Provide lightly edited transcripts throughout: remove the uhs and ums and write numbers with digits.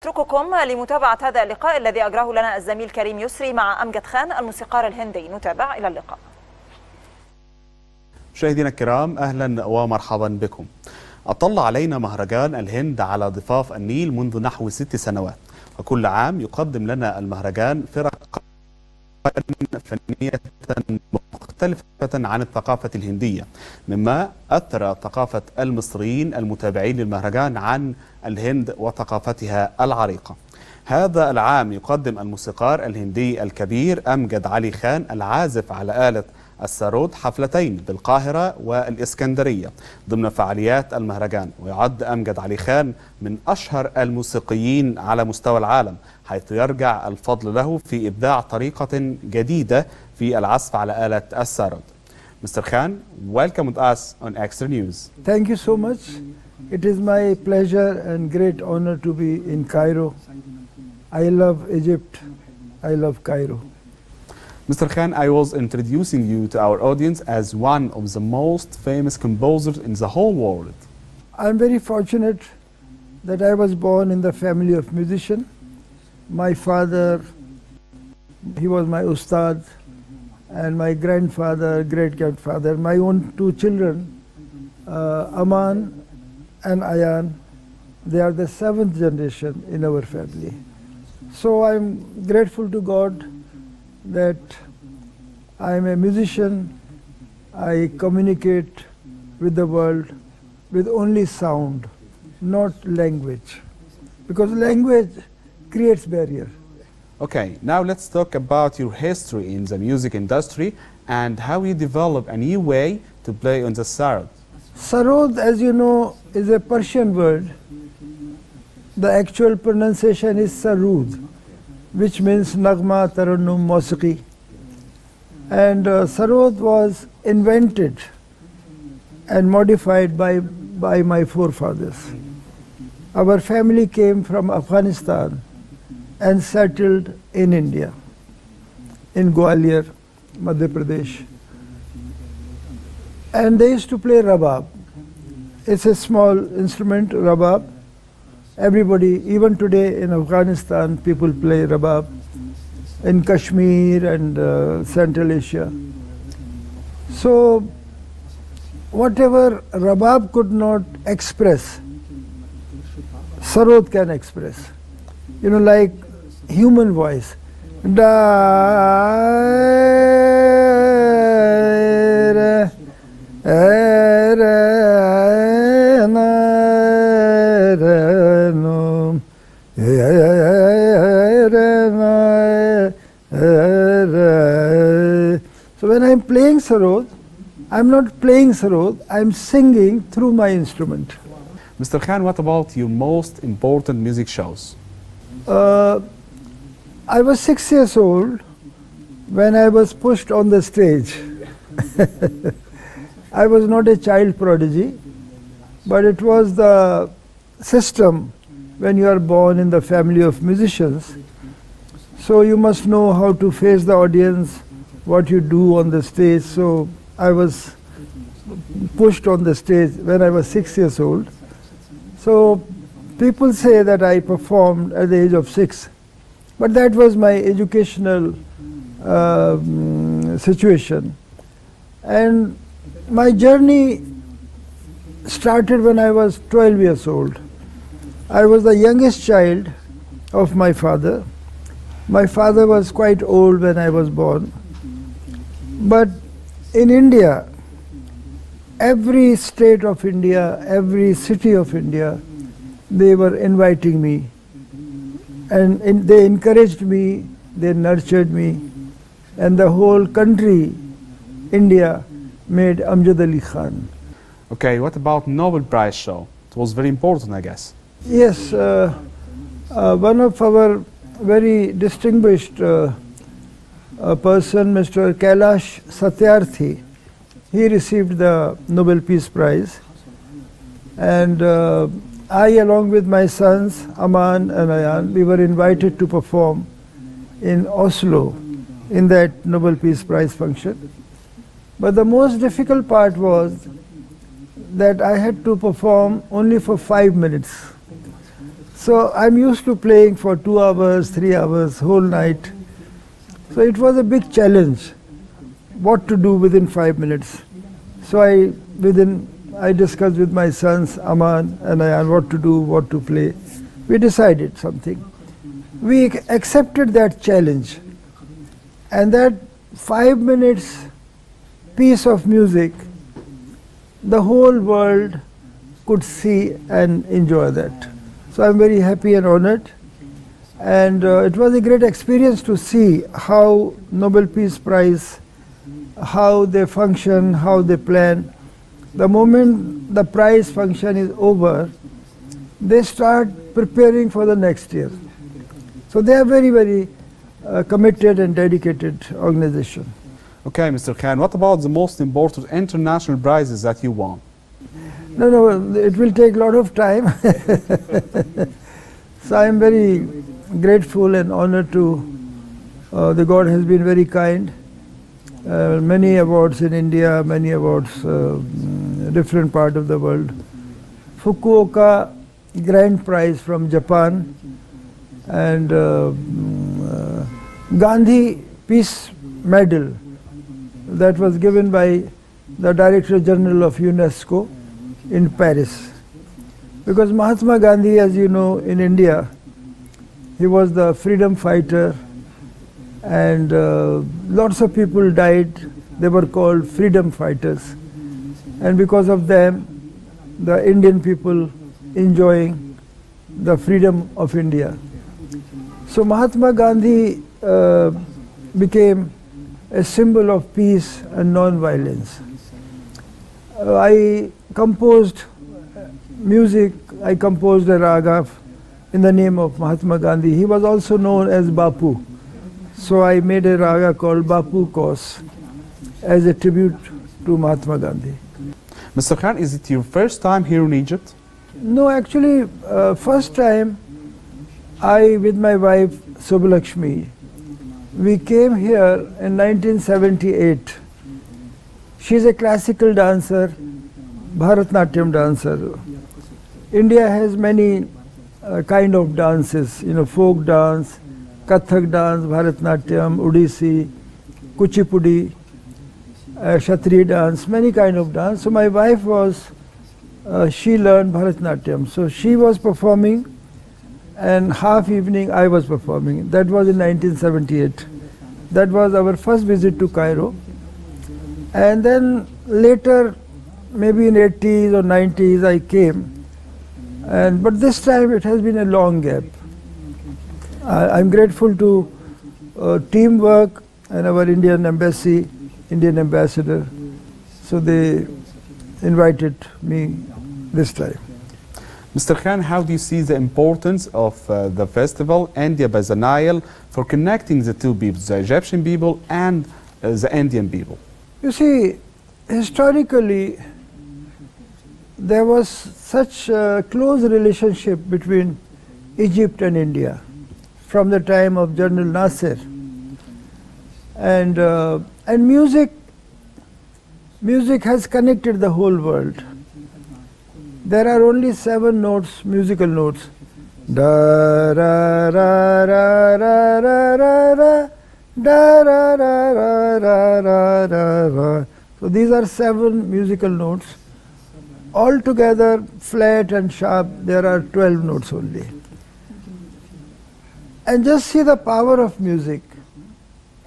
أترككم لمتابعة هذا اللقاء الذي أجراه لنا الزميل كريم يسري مع أمجد خان الموسيقار الهندي. نتابع إلى اللقاء. مشاهدينا الكرام، أهلا ومرحبا بكم. أطل علينا مهرجان الهند على ضفاف النيل منذ نحو 6 سنوات، وكل عام يقدم لنا المهرجان فرق فنية مختلفة عن الثقافة الهندية، مما أثر ثقافة المصريين المتابعين للمهرجان عن الهند وثقافتها العريقة. هذا العام يقدم الموسيقار الهندي الكبير أمجد علي خان العازف على آلة السارود حفلتين بالقاهرة والإسكندرية ضمن فعاليات المهرجان، ويعد أمجد علي خان من أشهر الموسيقيين على مستوى العالم، حيث يرجع الفضل له في إبداع طريقة جديدة في العزف على آلة السارود. Mr. Khan, welcome with us on eXtranews. Thank you so much. It is my pleasure and great honor to be in Cairo. I love Egypt. I love Cairo. Mr. Khan, I was introducing you to our audience as one of the most famous composers in the whole world. I'm very fortunate that I was born in the family of musicians. My father, he was my ustad, and my grandfather, great-grandfather, my own 2 children, Aman and Ayan, they are the 7th generation in our family. So I'm grateful to God that I'm a musician. I communicate with the world with only sound, not language, because language creates barrier. Okay, now let's talk about your history in the music industry and how you develop a new way to play on the sarod. Sarod, as you know, is a Persian word. The actual pronunciation is sarud, which means nagma, tarannum, musiqi. And sarod was invented and modified by my forefathers. Our family came from Afghanistan and settled in India, in Gwalior, Madhya Pradesh. And they used to play rabab. It's a small instrument, rabab. Everybody, even today in Afghanistan, people play rabab. In Kashmir and Central Asia. So whatever rabab could not express, sarod can express. You know, like human voice. Da So when I'm playing sarod, I'm not playing sarod, I'm singing through my instrument. Mr. Khan, what about your most important music shows? I was 6 years old when I was pushed on the stage. I was not a child prodigy, but it was the system when you are born in the family of musicians. So you must know how to face the audience, what you do on the stage. So I was pushed on the stage when I was 6 years old. So people say that I performed at the age of 6, but that was my educational situation. And my journey started when I was 12 years old. I was the youngest child of my father. My father was quite old when I was born. But in India, every state of India, every city of India, they were inviting me. And they encouraged me, they nurtured me. And the whole country, India, made Amjad Ali Khan. Okay, what about Nobel Prize show? It was very important, I guess. Yes, one of our very distinguished person, Mr. Kailash Satyarthi, he received the Nobel Peace Prize. And I, along with my sons, Aman and Ayan, we were invited to perform in Oslo in that Nobel Peace Prize function. But the most difficult part was that I had to perform only for 5 minutes. So So I'm used to playing for 2 hours, 3 hours, whole night. So it was a big challenge, what to do within 5 minutes. So I discussed with my sons, Aman and Ayan, what to do, what to play. We decided something. We accepted that challenge. And that 5 minutes piece of music, the whole world could see and enjoy that. So I'm very happy and honored. And it was a great experience to see how Nobel Peace Prize, how they function, how they plan. The moment the prize function is over, they start preparing for the next year. So they are very, very committed and dedicated organization. Okay, Mr. Khan, what about the most important international prizes that you won? No, it will take a lot of time. So I am very grateful and honored to, the God has been very kind. Many awards in India, many awards different part of the world. Fukuoka Grand Prize from Japan, and Gandhi Peace Medal that was given by the Director General of UNESCO in Paris. Because Mahatma Gandhi, as you know, in India, he was the freedom fighter, and lots of people died. They were called freedom fighters. And because of them, the Indian people enjoying the freedom of India. So Mahatma Gandhi became a symbol of peace and non-violence. I composed music, I composed a raga in the name of Mahatma Gandhi. He was also known as Bapu. So I made a raga called Bapu Kos as a tribute to Mahatma Gandhi. Mr. Khan, is it your first time here in Egypt? No, actually, first time I, with my wife Subbalakshmi, we came here in 1978. She's a classical dancer, Bharatnatyam dancer. India has many kind of dances, folk dance, Kathak dance, Bharatnatyam, Odissi, Kuchipudi, Kshatriya dance, many kind of dance. So my wife was, she learned Bharatnatyam. So she was performing, and half evening I was performing. That was in 1978. That was our first visit to Cairo. And then later, maybe in 80s or 90s, I came. But this time it has been a long gap. I'm grateful to teamwork and our Indian embassy, Indian ambassador. So they invited me this time. Mr. Khan, how do you see the importance of the festival, India by the Nile, for connecting the two peoples, the Egyptian people and the Indian people? You see, historically, there was such a close relationship between Egypt and India from the time of General Nasser. And music has connected the whole world. There are only 7 notes, musical notes. Da ra ra ra ra ra ra ra, da ra ra ra ra ra ra ra. So these are 7 musical notes. Altogether, flat and sharp, there are 12 notes only. And just see the power of music.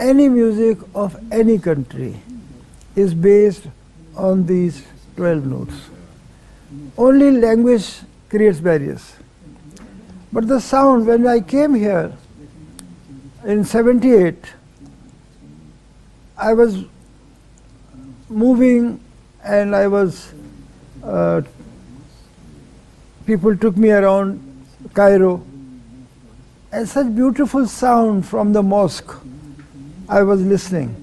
Any music of any country is based on these 12 notes. Only language creates barriers. But the sound, when I came here in 78, I was moving and I was, people took me around Cairo, and such beautiful sound from the mosque I was listening.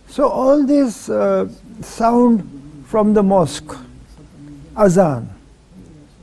So all this sound from the mosque, azan,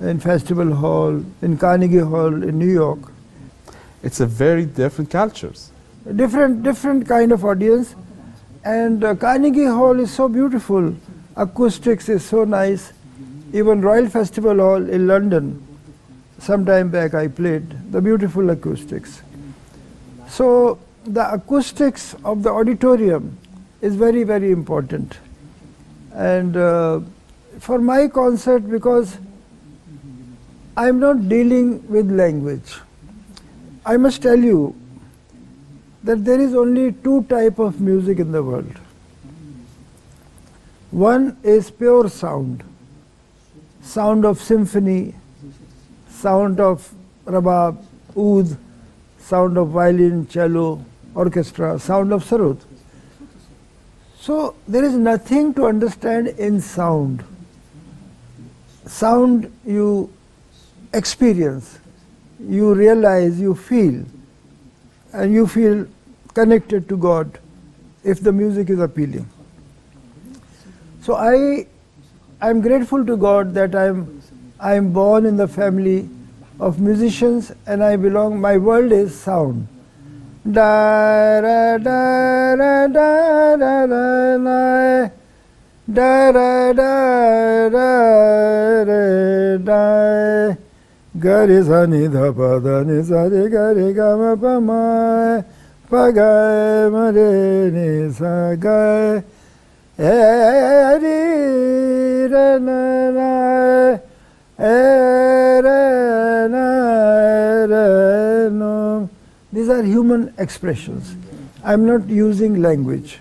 in Festival Hall, in Carnegie Hall in New York. It's a very different cultures. Different kind of audience. And Carnegie Hall is so beautiful. Acoustics is so nice. Even Royal Festival Hall in London, some time back I played the beautiful acoustics. So the acoustics of the auditorium is very, very important. And for my concert, because I'm not dealing with language, I must tell you that there is only two types of music in the world. One is pure sound, sound of symphony, sound of rabab, oud, sound of violin, cello, orchestra, sound of sarod. So there is nothing to understand in sound. Sound you experience, you realize, you feel, and you feel connected to God if the music is appealing. So I'm grateful to God that I'm born in the family of musicians, and I belong, my world is sound. Da ra da ra da ra ra na, da ra da ra ra da, ga re sa ni dha pa da ni sa re ga re ga ma pa ma, pa ga ma re ni sa ga, e re ra na na, e re na re no. These are human expressions. I'm not using language.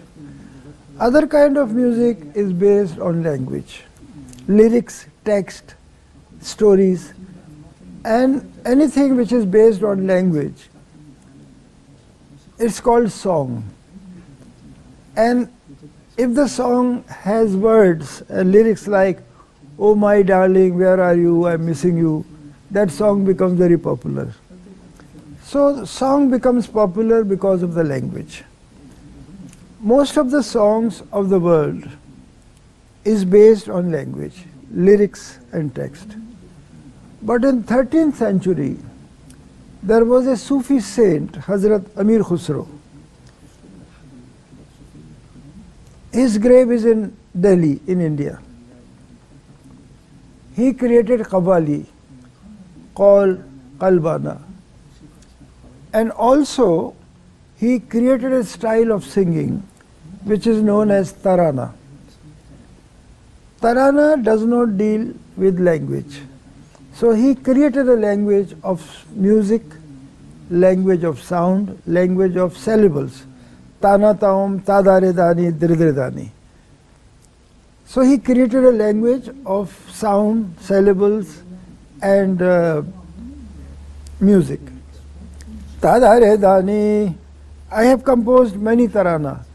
Other kind of music is based on language. Lyrics, text, stories, and anything which is based on language, it's called song. And if the song has words and lyrics like, "Oh my darling, where are you? I'm missing you," that song becomes very popular. So the song becomes popular because of the language. Most of the songs of the world is based on language, lyrics and text. But in 13th century, there was a Sufi saint, Hazrat Amir Khusro. His grave is in Delhi, in India. He created Qawwali, called Qalbana. And also, he created a style of singing which is known as Tarana. Tarana does not deal with language. So he created a language of music, language of sound, language of syllables. Tana taum, tadare dani, dirdre dani. So he created a language of sound, syllables, and music. Tadare dani. I have composed many tarana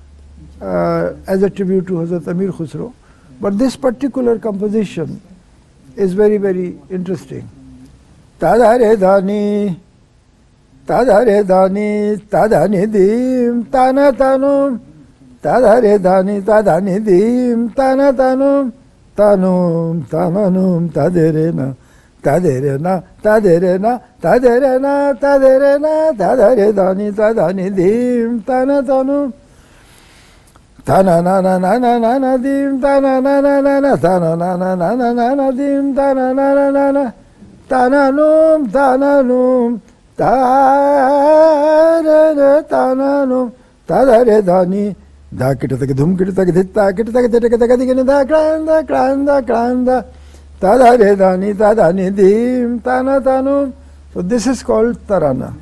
as a tribute to Hazrat Amir Khusro, but this particular composition is very, very interesting. Tadare dani, tadare dani, tadani dim, tana tanum, tadare dani, tadani dim, tana tanum, tanum, tananum, tadere na. Tadere na, tadere na, tadere na, tadere na, tadare dani, tadani dim, tana tanum, tana na na na na na na dim, tana na na na na, tana na na na na na na dim, tana na na na na, tananum, tananum, tadere tananum, tadare dani, da kita tak dum kita tak ditta kita tak kita tak digini da kranda kranda kranda. Tadare dani, tadani dim, tana tanum. So this is called tarana.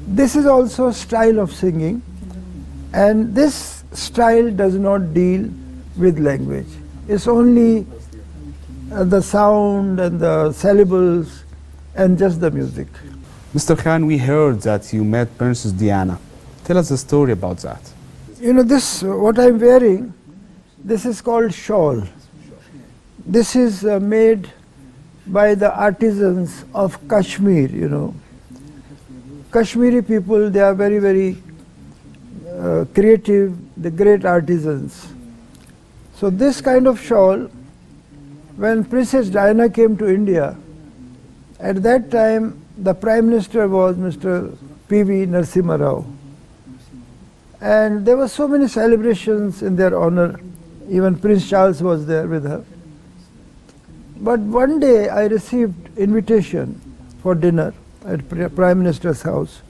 This is also style of singing, and this style does not deal with language. It's only the sound and the syllables and just the music. Mr. Khan, we heard that you met Princess Diana. Tell us the story about that. You know, this, what I'm wearing, this is called shawl. This is made by the artisans of Kashmir, you know. Kashmiri people, they are very, very creative, the great artisans. So this kind of shawl, when Princess Diana came to India, At that time, the Prime Minister was Mr. P.V. Narasimha Rao. And there were so many celebrations in their honor. Even Prince Charles was there with her. But one day I received invitation for dinner at Prime Minister's house.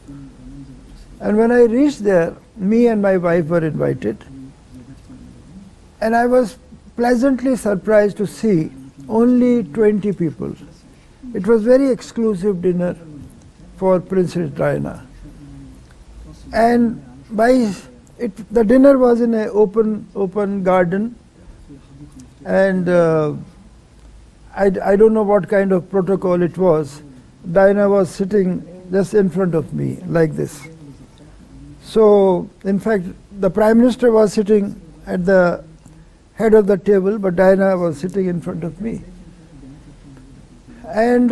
And when I reached there, me and my wife were invited. And I was pleasantly surprised to see only 20 people. It was very exclusive dinner for Princess Diana. And the dinner was in an open garden, and I don't know what kind of protocol it was. Diana was sitting just in front of me like this. So in fact the Prime Minister was sitting at the head of the table, but Diana was sitting in front of me. And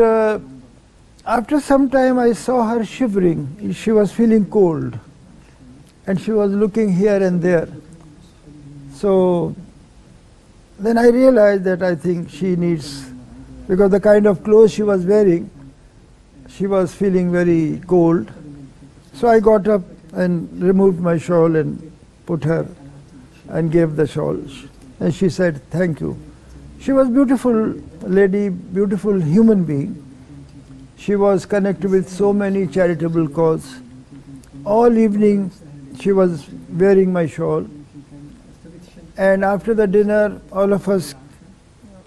after some time I saw her shivering. She was feeling cold. And she was looking here and there. So then I realized that I think she needs, because the kind of clothes she was wearing, she was feeling very cold. So I got up and removed my shawl and put her and gave the shawl. And she said, "Thank you." She was a beautiful lady, beautiful human being. She was connected with so many charitable causes. All evening she was wearing my shawl. And after the dinner, all of us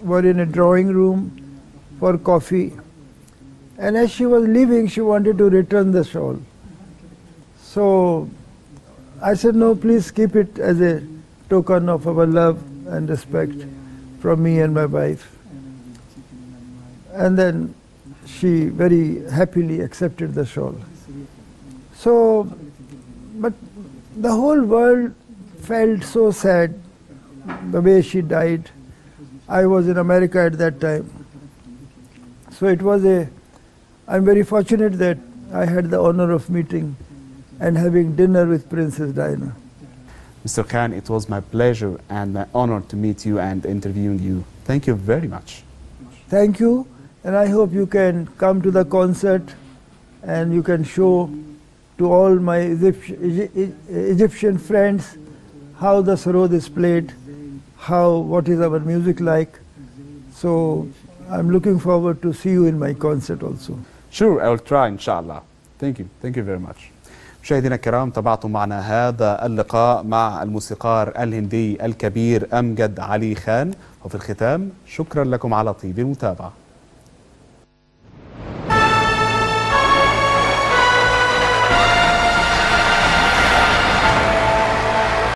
were in a drawing room for coffee. And as she was leaving, she wanted to return the shawl. So I said, "No, please keep it as a token of our love and respect from me and my wife." And then she very happily accepted the shawl. So, but the whole world felt so sad the way she died. I was in America at that time. So it was I'm very fortunate that I had the honor of meeting and having dinner with Princess Diana. Mr. Khan, it was my pleasure and my honor to meet you and interviewing you. Thank you very much. Thank you, and I hope you can come to the concert and you can show to all my Egyptian friends how the sarod is played, what is our music like. So I'm looking forward to see you in my concert also. Sure, I will try inshallah. Thank you. Thank you very much. مشاهدينا الكرام، تابعتم معنا هذا اللقاء مع الموسيقار الهندي الكبير أمجد علي خان، وفي الختام شكرا لكم على طيب المتابعة.